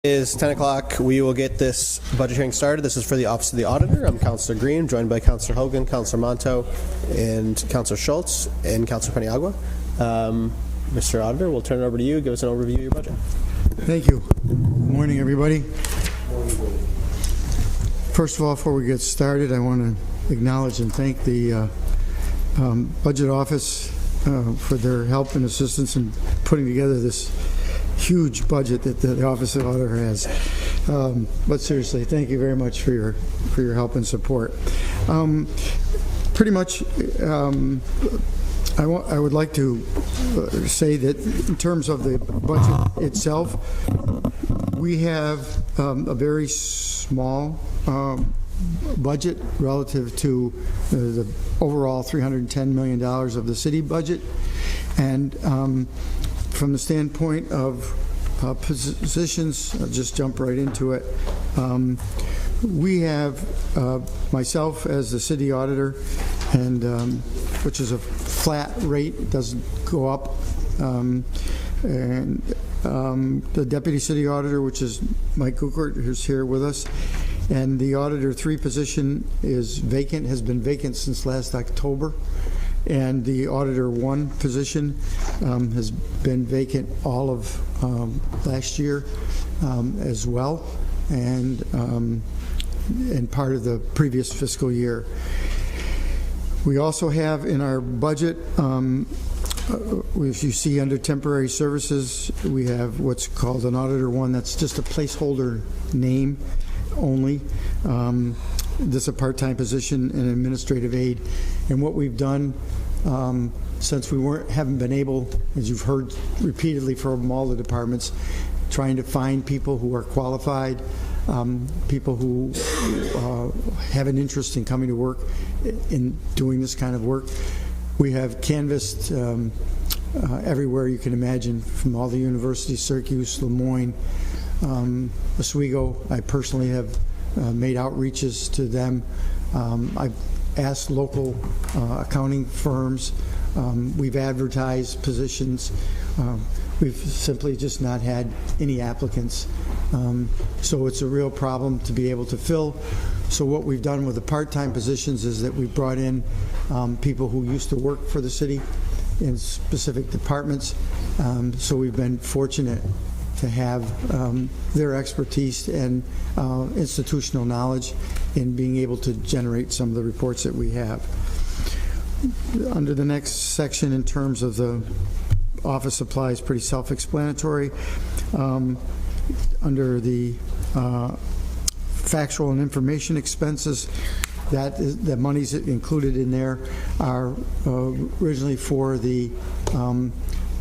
Is 10 o'clock. We will get this budget hearing started. This is for the Office of the Auditor. I'm Councilor Green, joined by Councilor Hogan, Councilor Monto, and Councilor Schultz, and Councilor Paniagua. Mr. Auditor, we'll turn it over to you. Give us an overview of your budget. Thank you. Good morning, everybody. First of all, before we get started, I want to acknowledge and thank the Budget Office for their help and assistance in putting together this huge budget that the Office of the Auditor has. But seriously, thank you very much for your help and support. Pretty much, I would like to say that in terms of the budget itself, we have a very small budget relative to the overall $310 million of the city budget. And from the standpoint of positions, I'll just jump right into it. We have myself as the city auditor, and which is a flat rate, it doesn't go up, and the deputy city auditor, which is Mike Kukert, who's here with us, and the auditor 3 position is vacant, has been vacant since last October. And the Auditor 1 position has been vacant all of last year as well, and part of the previous fiscal year. We also have in our budget, if you see under temporary services, we have what's called an Auditor 1. That's just a placeholder name only. This is a part-time position, an administrative aide, and what we've done since we haven't been able, as you've heard repeatedly from all the departments, trying to find people who are qualified, people who have an interest in coming to work in doing this kind of work. We have canvassed everywhere you can imagine, from all the universities, Syracuse, Lemoyne, Oswego. I personally have made outreaches to them. I've asked local accounting firms. We've advertised positions. We've simply just not had any applicants. So it's a real problem to be able to fill. So what we've done with the part-time positions is that we've brought in people who used to work for the city in specific departments. So we've been fortunate to have their expertise and institutional knowledge in being able to generate some of the reports that we have. Under the next section, in terms of the office supplies, pretty self-explanatory. Under the factual and information expenses, the monies included in there are originally for the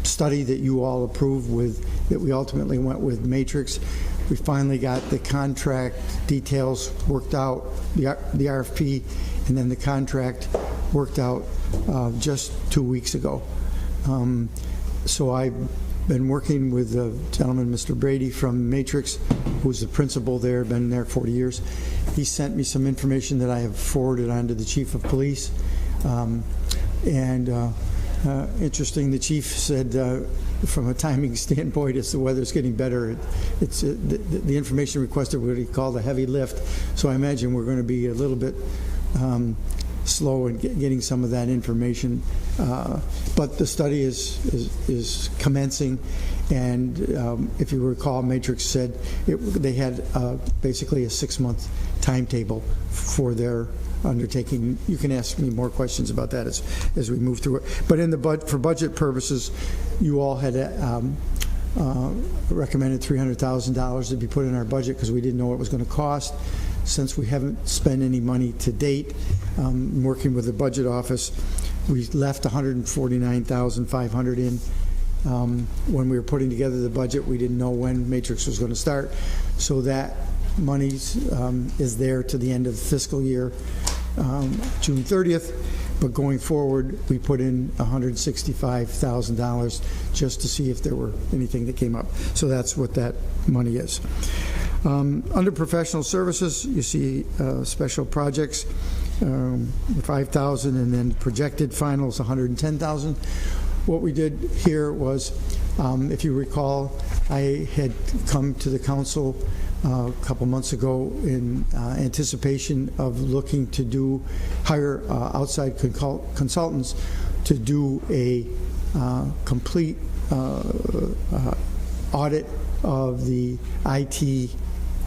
study that you all approved with, that we ultimately went with Matrix. We finally got the contract details worked out, the RFP, and then the contract worked out just 2 weeks ago. So I've been working with the gentleman, Mr. Brady from Matrix, who's the principal there, been there 40 years. He sent me some information that I have forwarded on to the chief of police. Interesting, the chief said from a timing standpoint, as the weather's getting better, it's the information requested what he called a heavy lift. So I imagine we're going to be a little bit slow in getting some of that information. But the study is commencing, and if you recall, Matrix said they had basically a 6-month timetable for their undertaking. You can ask me more questions about that as we move through it. But for budget purposes, you all had recommended $300,000 to be put in our budget because we didn't know what it was going to cost. Since we haven't spent any money to date, working with the budget office, we left $149,500 in. When we were putting together the budget, we didn't know when Matrix was going to start, so that money is there to the end of the fiscal year, June 30th. But going forward, we put in $165,000 just to see if there were anything that came up. So that's what that money is. Under professional services, you see special projects, $5,000, and then projected finals, $110,000. What we did here was If you recall, I had come to the council a couple months ago in anticipation of looking to hire outside consultants to do a complete audit of the IT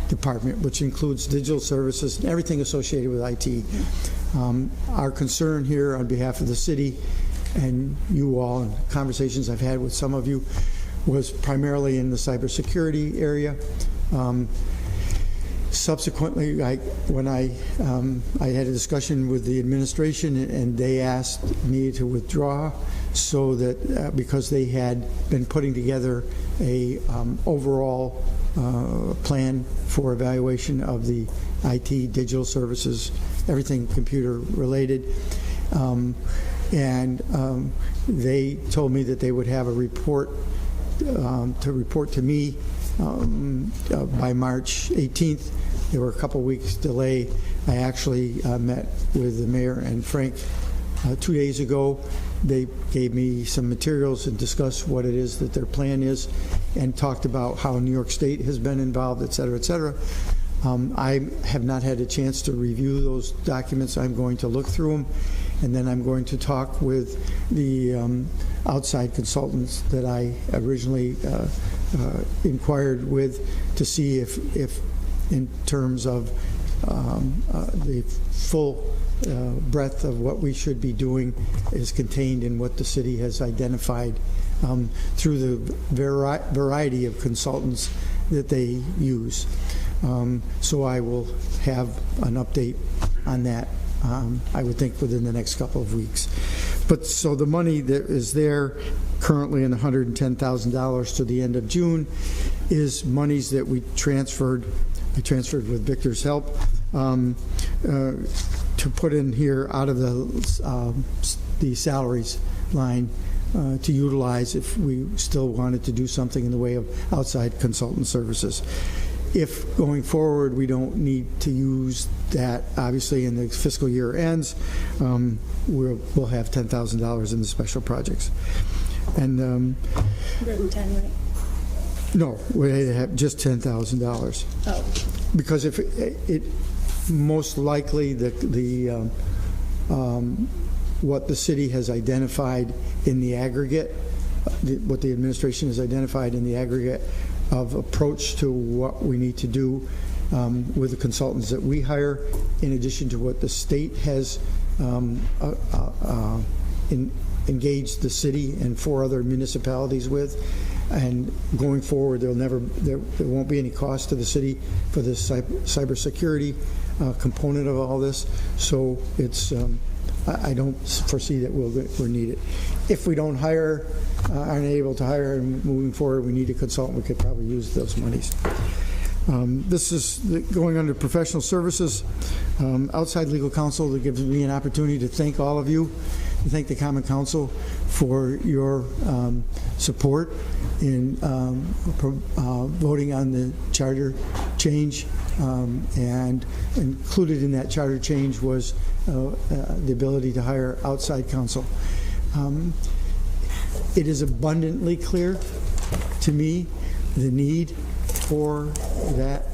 department, which includes digital services and everything associated with IT. Our concern here on behalf of the city and you all, and conversations I've had with some of you, was primarily in the cybersecurity area. Subsequently, when I had a discussion with the administration, and they asked me to withdraw, so that because they had been putting together a overall plan for evaluation of the IT, digital services, everything computer related. They told me that they would have a report to report to me by March 18th. There were a couple weeks delay. I actually met with the mayor and Frank 2 days ago. They gave me some materials and discussed what it is that their plan is, and talked about how New York State has been involved, et cetera, et cetera. I have not had a chance to review those documents. I'm going to look through them, and then I'm going to talk with the outside consultants that I originally inquired with, to see if in terms of the full breadth of what we should be doing is contained in what the city has identified through the variety of consultants that they use. So I will have an update on that, I would think, within the next couple of weeks. But so the money that is there currently in $110,000 to the end of June is monies that we transferred. I transferred with Victor's help to put in here out of the salaries line to utilize if we still wanted to do something in the way of outside consultant services. If going forward we don't need to use that, obviously, in the fiscal year ends, we'll have $10,000 in the special projects. And 110, right? no, we have just $10,000. Oh. Because if it most likely what the city has identified in the aggregate, what the administration has identified in the aggregate of approach to what we need to do with the consultants that we hire, in addition to what the state has engaged the city and 4 other municipalities with. And going forward, there won't be any cost to the city for the cybersecurity component of all this. So it's I don't foresee that we'll need it. If we don't hire, aren't able to hire, and moving forward we need a consultant, we could probably use those monies. This is going under professional services. Outside legal counsel, that gives me an opportunity to thank all of you, to thank the Common Council for your support in voting on the charter change, and included in that charter change was the ability to hire outside counsel. It is abundantly clear to me the need for that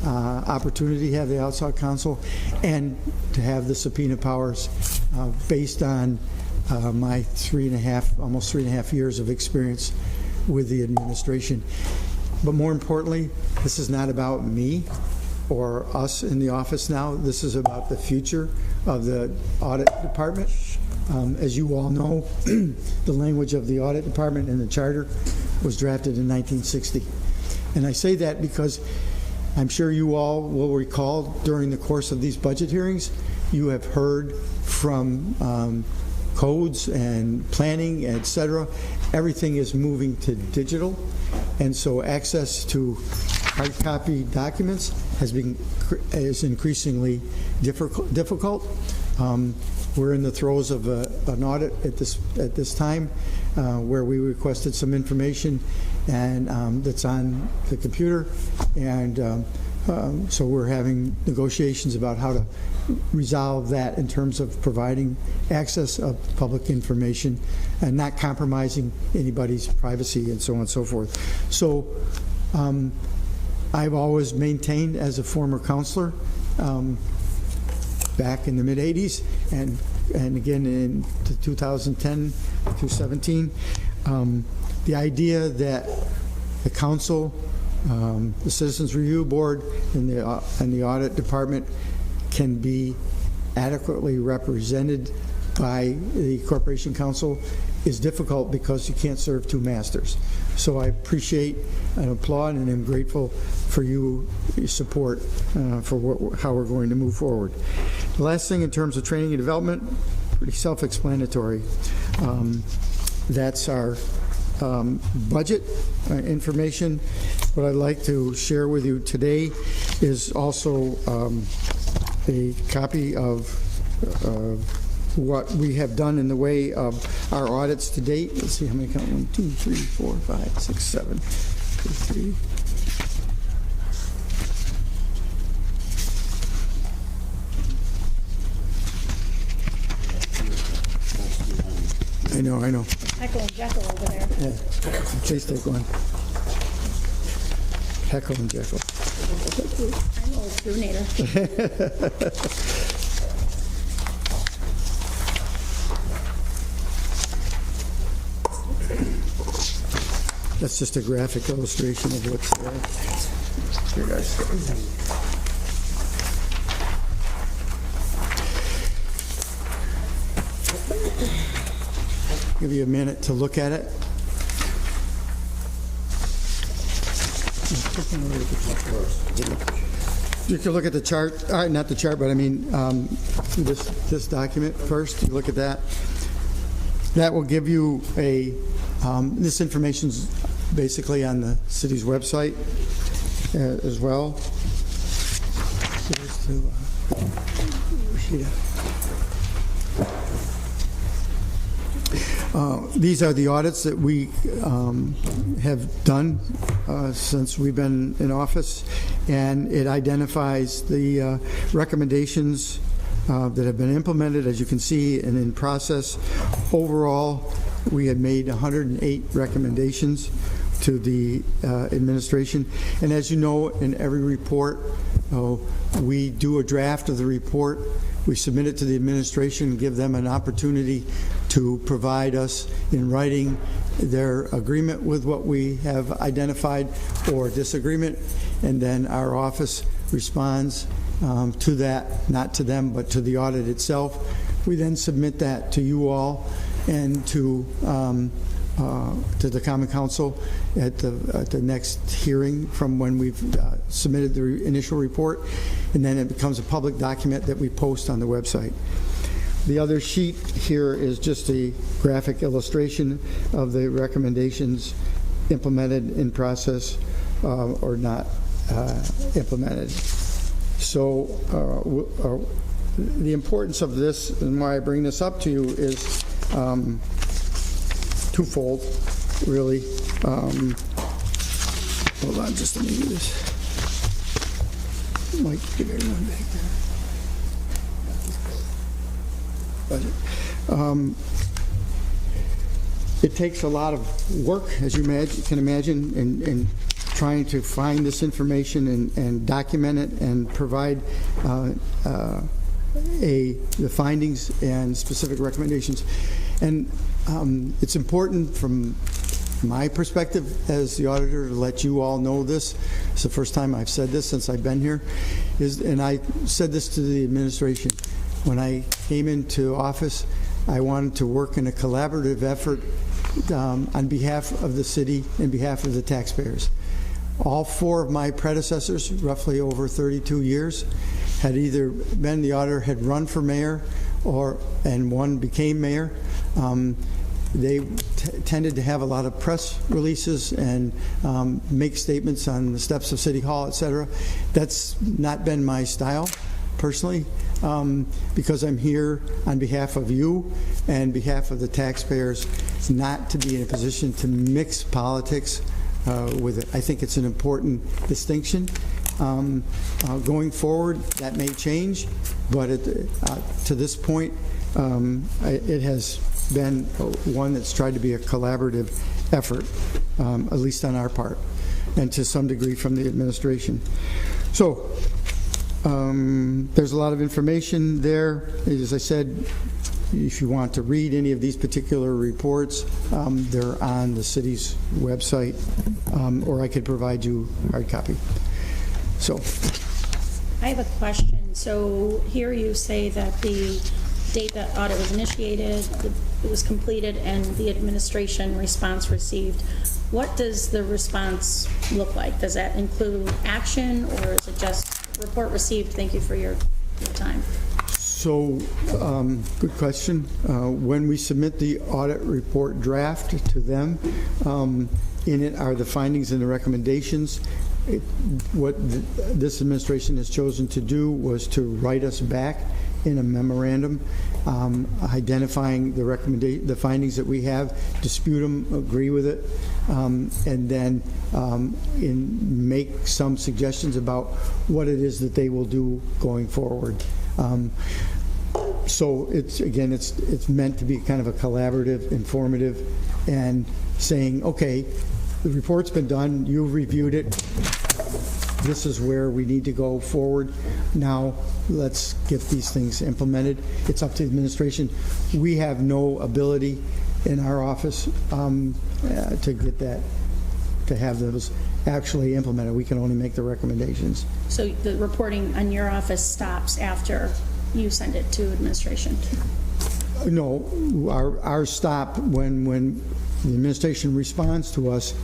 opportunity to have the outside counsel and to have the subpoena powers based on my almost three and a half years of experience with the administration. But more importantly, this is not about me or us in the office now. This is about the future of the audit department. As you all know, the language of the audit department in the charter was drafted in 1960. And I say that because I'm sure you all will recall during the course of these budget hearings, you have heard from codes and planning, et cetera. Everything is moving to digital, and so access to hard copy documents is increasingly difficult. We're in the throes of an audit at this time, where we requested some information, and that's on the computer, and So we're having negotiations about how to resolve that in terms of providing access of public information and not compromising anybody's privacy and so on and so forth. So I've always maintained as a former counselor back in the mid-'80s and again in 2010 to 17, the idea that the council, the Citizens Review Board, and the Audit Department can be adequately represented by the Corporation Council is difficult because you can't serve two masters. So I appreciate and applaud and am grateful for your support for how we're going to move forward. The last thing in terms of training and development, pretty self-explanatory. That's our budget information. What I'd like to share with you today is also a copy of what we have done in the way of our audits to date. Let's see how many count. 1, 2, 3, 4, 5, 6, 7, 2, 3. I know. Heckle and Jekyll over there. Yeah, please take one. Heckle and Jekyll. I'm old Brunator. That's just a graphic illustration of what's there. Here, guys. Give you a minute to look at it. You can look at the chart, not the chart, but I mean this document first. You look at that. That will give you a, this information's basically on the city's website as well. These are the audits that we have done since we've been in office, and it identifies the recommendations that have been implemented, as you can see, and in process. Overall, we had made 108 recommendations to the administration, and as you know, in every report, we do a draft of the report. We submit it to the administration and give them an opportunity to provide us in writing their agreement with what we have identified or disagreement, and then our office responds to that, not to them, but to the audit itself. We then submit that to you all and to the Common Council at the next hearing from when we've submitted the initial report, and then it becomes a public document that we post on the website. The other sheet here is just a graphic illustration of the recommendations implemented in process or not implemented. So the importance of this and why I bring this up to you is twofold, really. Hold on just a minute. This Mike, give everyone back there. Budget. It takes a lot of work, as you can imagine, in trying to find this information and document it and provide the findings and specific recommendations. And it's important from my perspective as the auditor to let you all know this. It's the first time I've said this since I've been here, and I said this to the administration. When I came into office, I wanted to work in a collaborative effort on behalf of the city and behalf of the taxpayers. All four of my predecessors, roughly over 32 years, had either been the auditor, had run for mayor, and one became mayor. They tended to have a lot of press releases and make statements on the steps of City Hall, et cetera. That's not been my style, personally, because I'm here on behalf of you and behalf of the taxpayers, not to be in a position to mix politics with it. I think it's an important distinction, Going forward, that may change, but to this point, it has been one that's tried to be a collaborative effort, at least on our part, and to some degree from the administration. So there's a lot of information there. As I said, if you want to read any of these particular reports, they're on the city's website, or I could provide you a hard copy. So, I have a question. So here you say that the date that audit was initiated, it was completed, and the administration response received. What does the response look like? Does that include action, or is it just report received, thank you for your time? So, good question. When we submit the audit report draft to them, in it are the findings and the recommendations. What this administration has chosen to do was to write us back in a memorandum, identifying the findings that we have, dispute them, agree with it, and then make some suggestions about what it is that they will do going forward. So it's meant to be kind of a collaborative, informative, and saying, okay, the report's been done, you've reviewed it, this is where we need to go forward. Now let's get these things implemented. It's up to the administration. We have no ability in our office to get that, to have those actually implemented. We can only make the recommendations. So the reporting on your office stops after you send it to administration? No, our stop when the administration responds to us.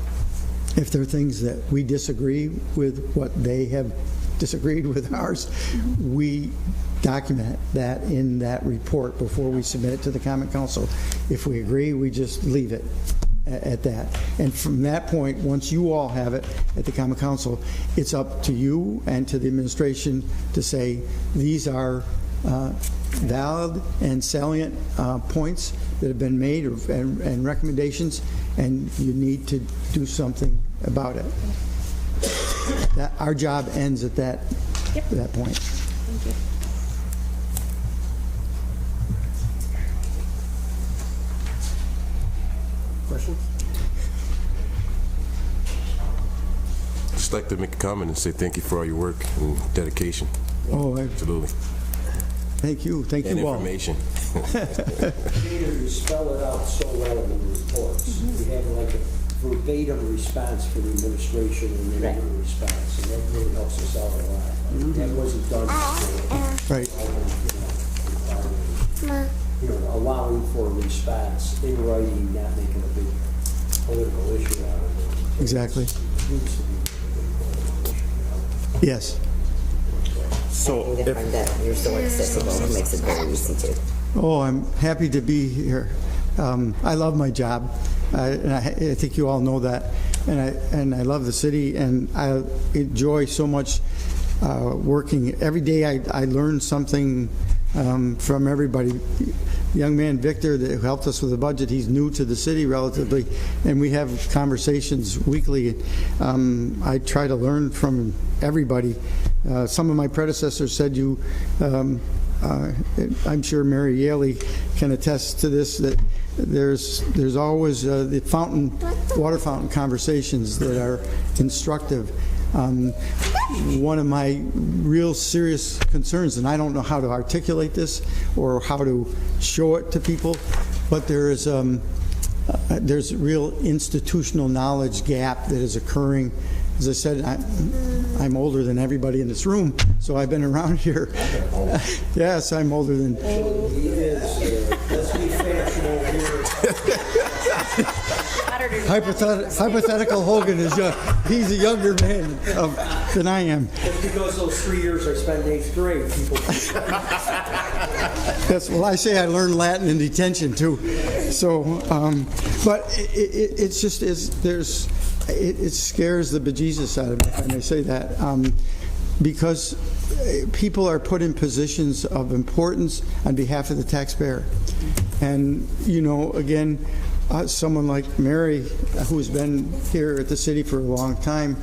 If there are things that we disagree with what they have disagreed with ours, we document that in that report before we submit it to the Common Council. If we agree, we just leave it at that. And from that point, once you all have it at the Common Council, it's up to you and to the administration to say these are valid and salient points that have been made and recommendations, and you need to do something about it. Our job ends at that point. Thank you. Questions? Just like to make a comment and say thank you for all your work and dedication. Oh, Absolutely. thank you And all. information. Peter, you spell it out so well in the reports. We have like a verbatim response for the administration and then a response, and that really helps us out a lot. That wasn't done before. Right. Allowing for a response in writing, not making a big political issue out of it. Exactly. It needs to be a big political issue. Yes. Something different that you're so accessible makes it very easy to. Oh, I'm happy to be here. I love my job, and I think you all know that. And I love the city, and I enjoy so much working. Every day I learn something from everybody. Young man Victor that helped us with the budget, he's new to the city relatively, and we have conversations weekly. I try to learn from everybody. Some of my predecessors said I'm sure Mary Yaley can attest to this, that there's always the water fountain conversations that are instructive. One of my real serious concerns, and I don't know how to articulate this or how to show it to people, but there's real institutional knowledge gap that is occurring. As I said, I'm older than everybody in this room, so I've been around here. Yes, I'm older than... He is. Let's be factual here. Hypothetical Hogan is young. He's a younger man than I am. Just because those 3 years I spent in 8th grade, people... Yes, well, I say I learned Latin in detention too. So, but it's just it scares the bejesus out of me when I say that, because people are put in positions of importance on behalf of the taxpayer, and again. Someone like Mary, who's been here at the city for a long time,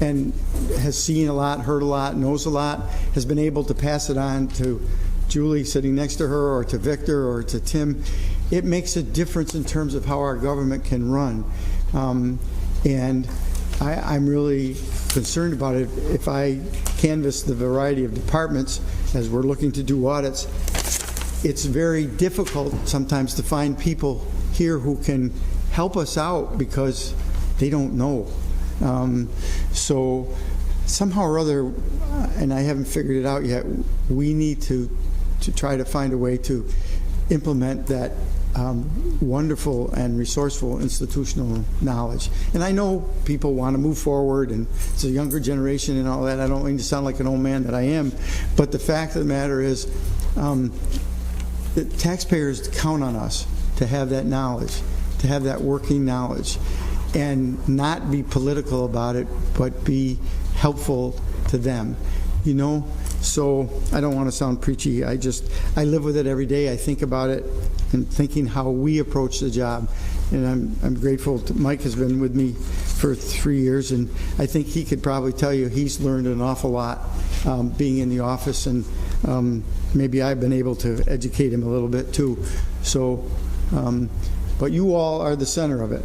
and has seen a lot, heard a lot, knows a lot, has been able to pass it on to Julie sitting next to her, or to Victor, or to Tim. It makes a difference in terms of how our government can run. And I'm really concerned about it. If I canvass the variety of departments as we're looking to do audits, it's very difficult sometimes to find people here who can help us out because they don't know. So somehow or other, and I haven't figured it out yet, we need to try to find a way to implement that wonderful and resourceful institutional knowledge. And I know people want to move forward, and it's a younger generation and all that. I don't mean to sound like an old man that I am, but the fact of the matter is that taxpayers count on us to have that knowledge, to have that working knowledge, and not be political about it, but be helpful to them. You know, so I don't want to sound preachy. I live with it every day. I think about it and thinking how we approach the job. And I'm grateful to Mike has been with me for 3 years, and I think he could probably tell you he's learned an awful lot being in the office, and maybe I've been able to educate him a little bit too. So, but you all are the center of it.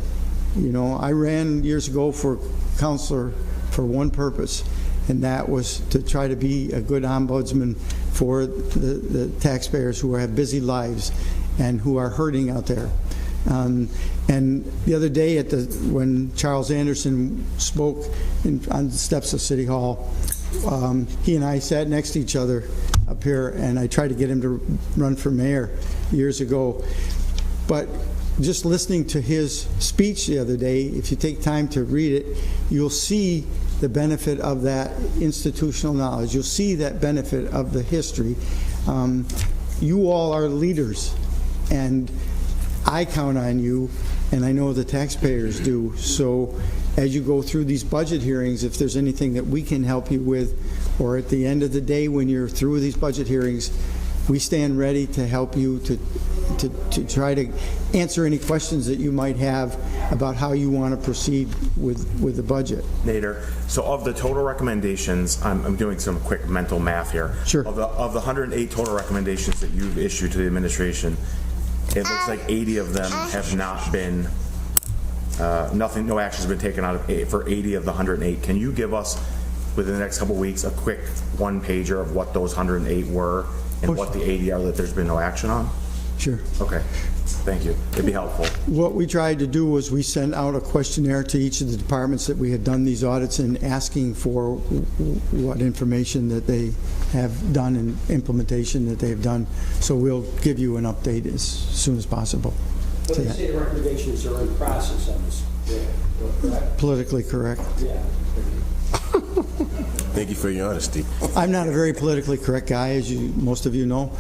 You know, I ran years ago for counselor for one purpose, and that was to try to be a good ombudsman for the taxpayers who have busy lives and who are hurting out there. And the other day when Charles Anderson spoke on the steps of City Hall, he and I sat next to each other up here, and I tried to get him to run for mayor years ago. But just listening to his speech the other day, if you take time to read it, you'll see the benefit of that institutional knowledge. You'll see that benefit of the history. You all are leaders, and I count on you, and I know the taxpayers do. So as you go through these budget hearings, if there's anything that we can help you with, or at the end of the day when you're through these budget hearings, we stand ready to help you to try to answer any questions that you might have about how you want to proceed with the budget. Nader, so of the total recommendations, I'm doing some quick mental math here. Sure. Of the 108 total recommendations that you've issued to the administration, it looks like 80 of them have not been, no action has been taken out of for 80 of the 108. Can you give us, within the next couple of weeks, a quick one-pager of what those 108 were and what the 80 are that there's been no action on? Sure. Okay. Thank you. It'd be helpful. What we tried to do was we sent out a questionnaire to each of the departments that we had done these audits in, asking for what information that they have done and implementation that they've done. So we'll give you an update as soon as possible. But they say the recommendations are in process on this. Yeah. Politically correct. Yeah. Thank you for your honesty. I'm not a very politically correct guy, as most of you know.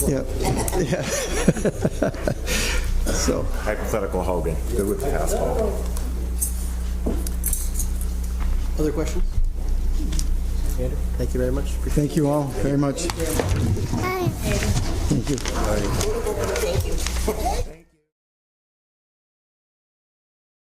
Yeah. So. Hypothetical Hogan. Good with the asphalt. Other questions? Andrew, thank you very much. Thank you all very much. Thank you. Thank you.